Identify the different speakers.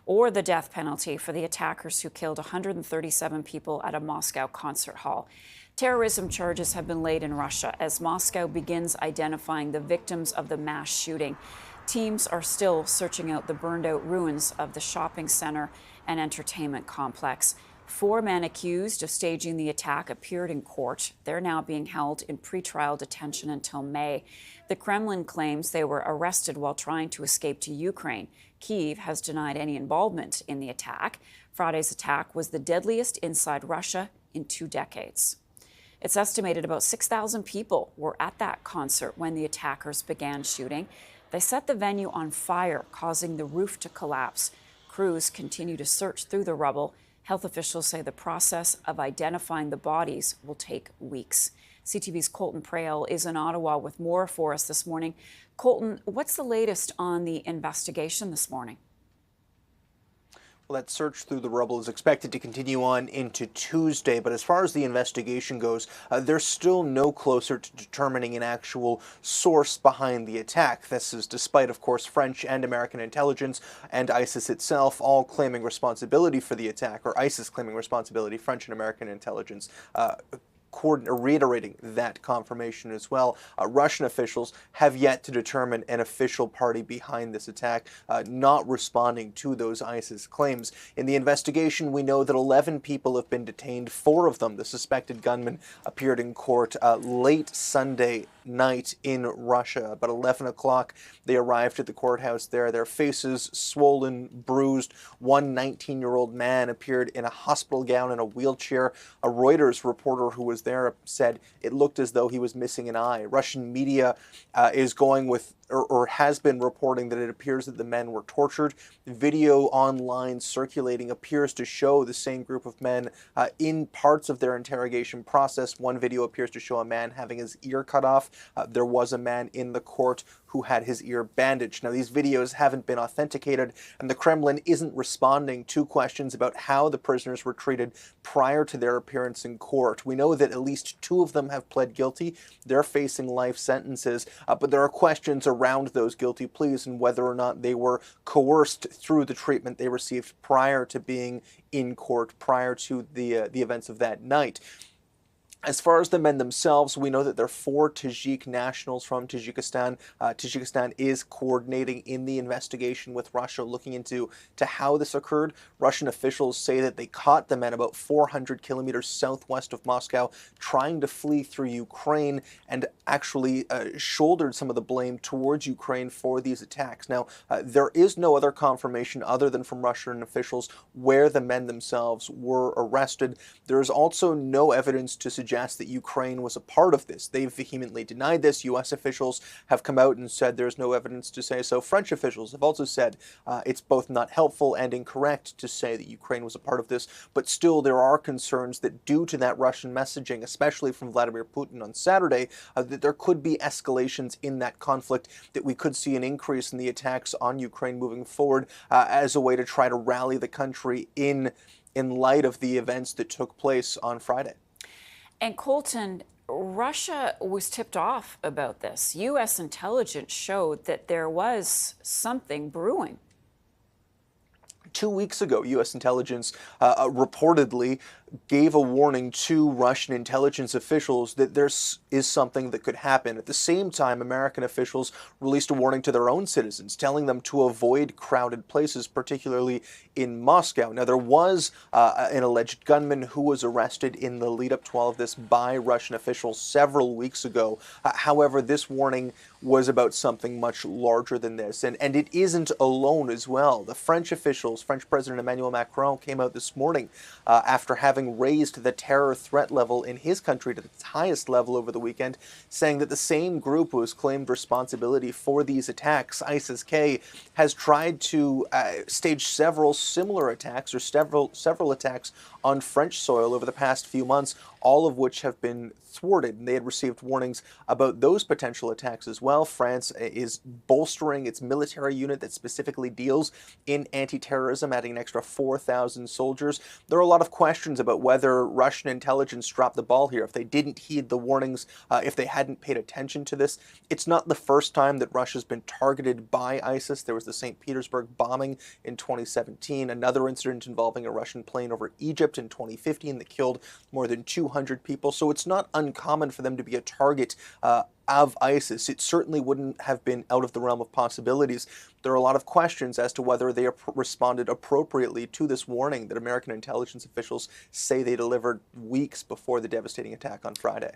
Speaker 1: or the death penalty for the attackers who killed 137 people at a Moscow concert hall. Terrorism charges have been laid in Russia as Moscow begins identifying the victims of the mass shooting. Teams are still searching out the burned-out ruins of the shopping center and entertainment complex. 4 men accused of staging the attack appeared in court. They're now being held in pretrial detention until May. The Kremlin claims they were arrested while trying to escape to Ukraine. Kyiv has denied any involvement in the attack. Friday's attack was the deadliest inside Russia in 2 decades. It's estimated about 6,000 people were at that concert when the attackers began shooting. They set the venue on fire, causing the roof to collapse. Crews continue to search through the rubble. Health officials say the process of identifying the bodies will take weeks. CTV's Colton Prale is in Ottawa with more for us this morning. Colton, what's the latest on the investigation this morning?
Speaker 2: Well, that search through the rubble is expected to continue on into Tuesday, but as far as the investigation goes, they're still no closer to determining an actual source behind the attack. This is despite, of course, French and American intelligence and ISIS itself all claiming responsibility for the attack, or ISIS claiming responsibility, French and American intelligence reiterating that confirmation as well. Russian officials have yet to determine an official party behind this attack, not responding to those ISIS claims. In the investigation, we know that 11 people have been detained. 4 of them, the suspected gunmen, appeared in court late Sunday night in Russia. About 11 o'clock, they arrived at the courthouse there. Their faces swollen, bruised. One 19-year-old man appeared in a hospital gown in a wheelchair. A Reuters reporter who was there said it looked as though he was missing an eye. Russian media is going with, or has been reporting that it appears that the men were tortured. Video online circulating appears to show the same group of men in parts of their interrogation process. One video appears to show a man having his ear cut off. There was a man in the court who had his ear bandaged. Now, these videos haven't been authenticated, and the Kremlin isn't responding to questions about how the prisoners were treated prior to their appearance in court. We know that at least 2 of them have pled guilty. They're facing life sentences, but there are questions around those guilty pleas and whether or not they were coerced through the treatment they received prior to being in court, prior to the events of that night. As far as the men themselves, we know that they're 4 Tajik nationals from Tajikistan. Tajikistan is coordinating in the investigation with Russia, looking into how this occurred. Russian officials say that they caught the men about 400 kilometers southwest of Moscow, trying to flee through Ukraine, and actually shouldered some of the blame towards Ukraine for these attacks. Now, there is no other confirmation other than from Russian officials where the men themselves were arrested. There is also no evidence to suggest that Ukraine was a part of this. They've vehemently denied this. U.S. officials have come out and said there's no evidence to say so. French officials have also said it's both not helpful and incorrect to say that Ukraine was a part of this, but still there are concerns that due to that Russian messaging, especially from Vladimir Putin on Saturday, that there could be escalations in that conflict, that we could see an increase in the attacks on Ukraine moving forward as a way to try to rally the country in light of the events that took place on Friday.
Speaker 1: And Colton, Russia was tipped off about this. U.S. intelligence showed that there was something brewing.
Speaker 2: 2 weeks ago, U.S. intelligence reportedly gave a warning to Russian intelligence officials that there is something that could happen. At the same time, American officials released a warning to their own citizens, telling them to avoid crowded places, particularly in Moscow. Now, there was an alleged gunman who was arrested in the lead-up to all of this by Russian officials several weeks ago. However, this warning was about something much larger than this, and it isn't alone as well. The French officials, French President Emmanuel Macron, came out this morning after having raised the terror threat level in his country to its highest level over the weekend, saying that the same group who has claimed responsibility for these attacks, ISIS-K, has tried to stage several similar attacks, or several attacks on French soil over the past few months, all of which have been thwarted. And they had received warnings about those potential attacks as well. France is bolstering its military unit that specifically deals in anti-terrorism, adding an extra 4,000 soldiers. There are a lot of questions about whether Russian intelligence dropped the ball here, if they didn't heed the warnings, if they hadn't paid attention to this. It's not the first time that Russia's been targeted by ISIS. There was the St. Petersburg bombing in 2017, another incident involving a Russian plane over Egypt in 2015 that killed more than 200 people. So it's not uncommon for them to be a target of ISIS. It certainly wouldn't have been out of the realm of possibilities. There are a lot of questions as to whether they responded appropriately to this warning that American intelligence officials say they delivered weeks before the devastating attack on Friday.